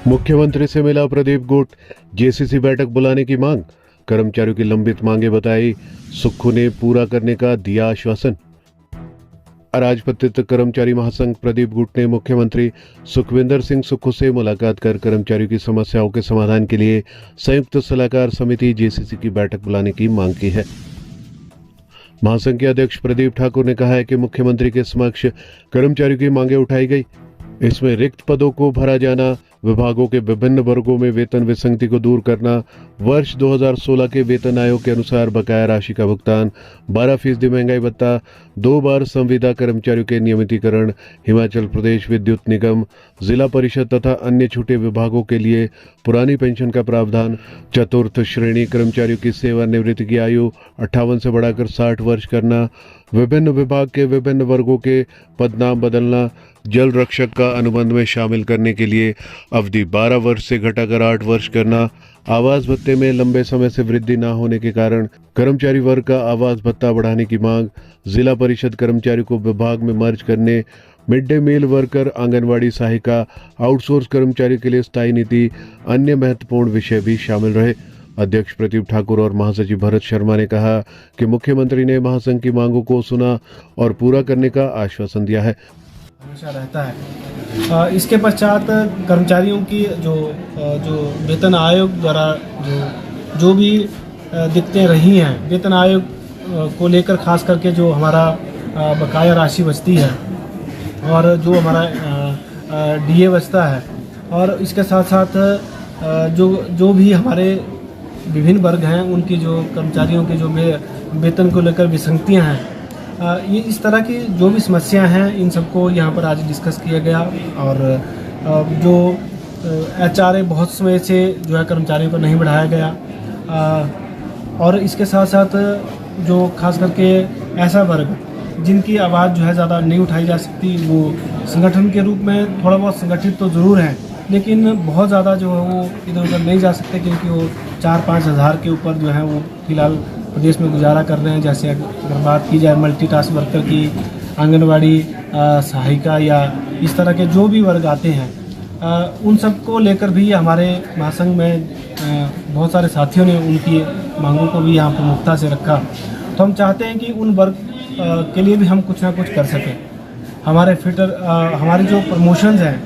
मुख्यमंत्री से मिला प्रदीप गुट, जेसीसी बैठक बुलाने की मांग। कर्मचारियों की लंबित मांगे बताई, सुक्खू ने पूरा करने का दिया आश्वासन। अराजपत्रित कर्मचारी महासंघ प्रदीप गुट ने मुख्यमंत्री सुखविंदर सिंह सुक्खू से मुलाकात कर कर्मचारियों की समस्याओं के समाधान के लिए संयुक्त सलाहकार समिति जेसीसी की बैठक बुलाने की मांग की है। महासंघ के अध्यक्ष प्रदीप ठाकुर ने कहा है कि मुख्यमंत्री के समक्ष कर्मचारियों की मांगे उठाई गई। इसमें रिक्त पदों को भरा जाना, विभागों के विभिन्न वर्गों में वेतन विसंगति को दूर करना, वर्ष 2016 के वेतन आयोग के अनुसार बकाया राशि का भुगतान, 12% महंगाई भत्ता, 2 बार संविदा कर्मचारियों के नियमितीकरण, हिमाचल प्रदेश विद्युत निगम, जिला परिषद तथा अन्य छोटे विभागों के लिए पुरानी पेंशन का प्रावधान, चतुर्थ श्रेणी कर्मचारियों की सेवानिवृत्ति की आयु 58 से बढ़ाकर 60 वर्ष करना, विभिन्न विभाग के विभिन्न वर्गों के पदनाम बदलना, जल रक्षक का अनुबंध में शामिल करने के लिए अवधि 12 वर्ष से घटाकर 8 वर्ष करना, आवास भत्ते में लंबे समय से वृद्धि न होने के कारण कर्मचारी वर्ग का आवास भत्ता बढ़ाने की मांग, जिला परिषद कर्मचारियों को विभाग में मर्ज करने, mid day meal worker, anganwadi सहायिका, आउटसोर्स कर्मचारी के लिए स्थायी नीति, अन्य महत्वपूर्ण विषय भी शामिल रहे। अध्यक्ष प्रदीप ठाकुर और महासचिव भरत शर्मा ने कहा कि मुख्यमंत्री ने महासंघ की मांगों को सुना और पूरा करने का आश्वासन दिया है। हमेशा रहता है। इसके पश्चात कर्मचारियों की जो वेतन आयोग द्वारा जो भी दिक्कतें रही हैं, वेतन आयोग को लेकर खास करके जो हमारा बकाया राशि बचती है और जो हमारा डीए बचता है, और इसके साथ साथ जो भी हमारे विभिन्न वर्ग हैं उनकी जो कर्मचारियों के जो वेतन को लेकर विसंगतियां हैं, ये इस तरह की जो भी समस्याएं हैं इन सबको यहाँ पर आज डिस्कस किया गया। और जो एचआरए बहुत समय से जो है कर्मचारियों को नहीं बढ़ाया गया, और इसके साथ साथ जो खास करके ऐसा वर्ग जिनकी आवाज़ जो है ज़्यादा नहीं उठाई जा सकती, वो संगठन के रूप में थोड़ा बहुत संगठित तो ज़रूर हैं, लेकिन बहुत ज़्यादा जो है वो इधर उधर नहीं जा सकते, क्योंकि वो 4-5 हज़ार के ऊपर जो है वो फिलहाल प्रदेश में गुजारा कर रहे हैं। जैसे अगर बात की जाए मल्टीटास्क वर्कर की, आंगनवाड़ी सहायिका या इस तरह के जो भी वर्ग आते हैं, उन सब को लेकर भी हमारे महासंघ में बहुत सारे साथियों ने उनकी मांगों को भी यहाँ प्रमुखता से रखा। तो हम चाहते हैं कि उन वर्ग के लिए भी हम कुछ ना कुछ कर सकें। हमारे जो प्रमोशंस हैं,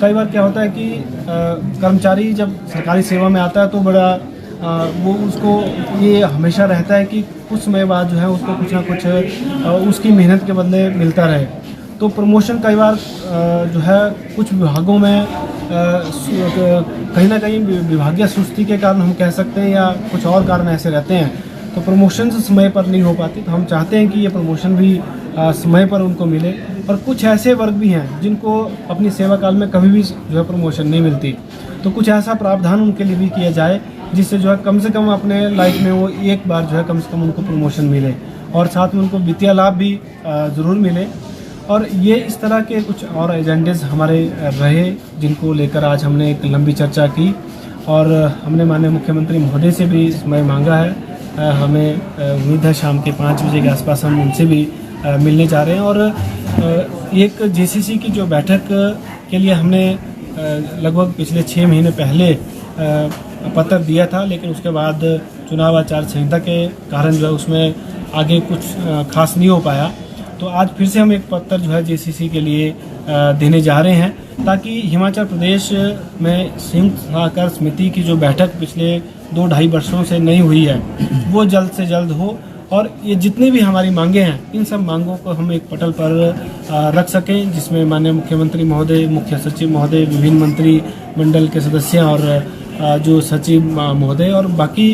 कई बार क्या होता है कि कर्मचारी जब सरकारी सेवा में आता है तो बड़ा वो उसको ये हमेशा रहता है कि कुछ समय बाद जो है उसको कुछ ना कुछ उसकी मेहनत के बदले मिलता रहे। तो प्रमोशन कई बार जो है कुछ विभागों में कहीं ना कहीं विभागीय सुस्ती के कारण हम कह सकते हैं, या कुछ और कारण ऐसे रहते हैं, तो प्रमोशन समय पर नहीं हो पाती। तो हम चाहते हैं कि ये प्रमोशन भी समय पर उनको मिले। और कुछ ऐसे वर्ग भी हैं जिनको अपनी सेवा काल में कभी भी जो है प्रमोशन नहीं मिलती, तो कुछ ऐसा प्रावधान उनके लिए भी किया जाए जिससे जो है कम से कम अपने लाइफ में वो एक बार जो है कम से कम उनको प्रमोशन मिले, और साथ में उनको वित्तीय लाभ भी ज़रूर मिले। और ये इस तरह के कुछ और एजेंडेज हमारे रहे जिनको लेकर आज हमने एक लंबी चर्चा की, और हमने माननीय मुख्यमंत्री महोदय से भी समय मांगा है। हमें उम्मीद है शाम के 5 बजे के आसपास हम उनसे भी मिलने जा रहे हैं। और एक जेसीसी की जो बैठक के लिए हमने लगभग पिछले 6 महीने पहले पत्र दिया था, लेकिन उसके बाद चुनाव आचार संहिता के कारण जो है उसमें आगे कुछ खास नहीं हो पाया। तो आज फिर से हम एक पत्र जो है जेसीसी के लिए देने जा रहे हैं, ताकि हिमाचल प्रदेश में संयुक्त सलाहकार समिति की जो बैठक पिछले 2-2.5 वर्षों से नहीं हुई है वो जल्द से जल्द हो, और ये जितनी भी हमारी मांगे हैं इन सब मांगों को हम एक पटल पर रख सकें, जिसमें माननीय मुख्यमंत्री महोदय, मुख्य सचिव महोदय, विभिन्न मंत्री मंडल के सदस्य और जो सचिव महोदय और बाकी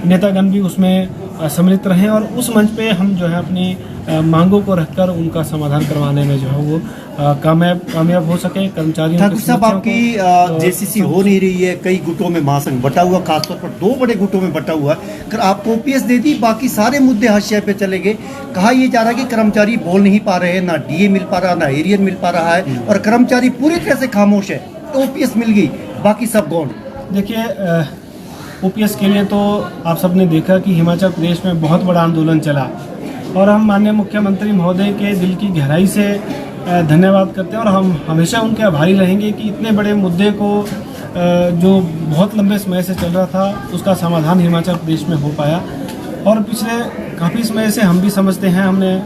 नेतागण भी उसमें सम्मिलित रहें, और उस मंच पे हम जो है अपनी मांगों को रखकर उनका समाधान करवाने में जो है वो कामयाब हो सके। कर्मचारियों ठाकुर साहब, आपकी जेसीसी हो नहीं रही है, कई गुटों में महासंघ बटा हुआ, खासतौर पर 2 बड़े गुटों में बटा हुआ है। अगर आप ओपीएस दे दी, बाकी सारे मुद्दे हाशिए पे चले गए। कहा यह जा रहा है कि कर्मचारी बोल नहीं पा रहे हैं, ना डीए मिल पा रहा, ना एरियर मिल पा रहा है, और कर्मचारी पूरी तरह से खामोश है। ओपीएस मिल गई, बाकी सब गौण। देखिए, ओपीएस के लिए तो आप सबने देखा कि हिमाचल प्रदेश में बहुत बड़ा आंदोलन चला, और हम माननीय मुख्यमंत्री महोदय के दिल की गहराई से धन्यवाद करते हैं, और हम हमेशा उनके आभारी रहेंगे कि इतने बड़े मुद्दे को जो बहुत लंबे समय से चल रहा था उसका समाधान हिमाचल प्रदेश में हो पाया। और पिछले काफ़ी समय से हम भी समझते हैं, हमने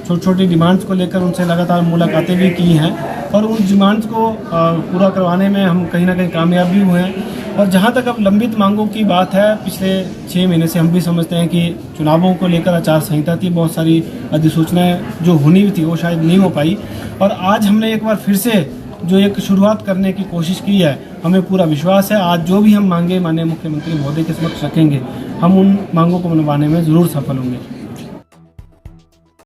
छोटी छोटी डिमांड्स को लेकर उनसे लगातार मुलाकातें भी की हैं और उन डिमांड्स को पूरा करवाने में हम कहीं ना कहीं कामयाब भी हुए हैं। और जहाँ तक अब लंबित मांगों की बात है, पिछले 6 महीने से हम भी समझते हैं कि चुनावों को लेकर आचार संहिता थी, बहुत सारी अधिसूचनाएं जो होनी थी वो शायद नहीं हो पाई। और आज हमने एक बार फिर से जो एक शुरुआत करने की कोशिश की है, हमें पूरा विश्वास है आज जो भी हम मांगे माननीय मुख्यमंत्री महोदय के समक्ष रखेंगे, हम उन मांगों को मनवाने में ज़रूर सफल होंगे।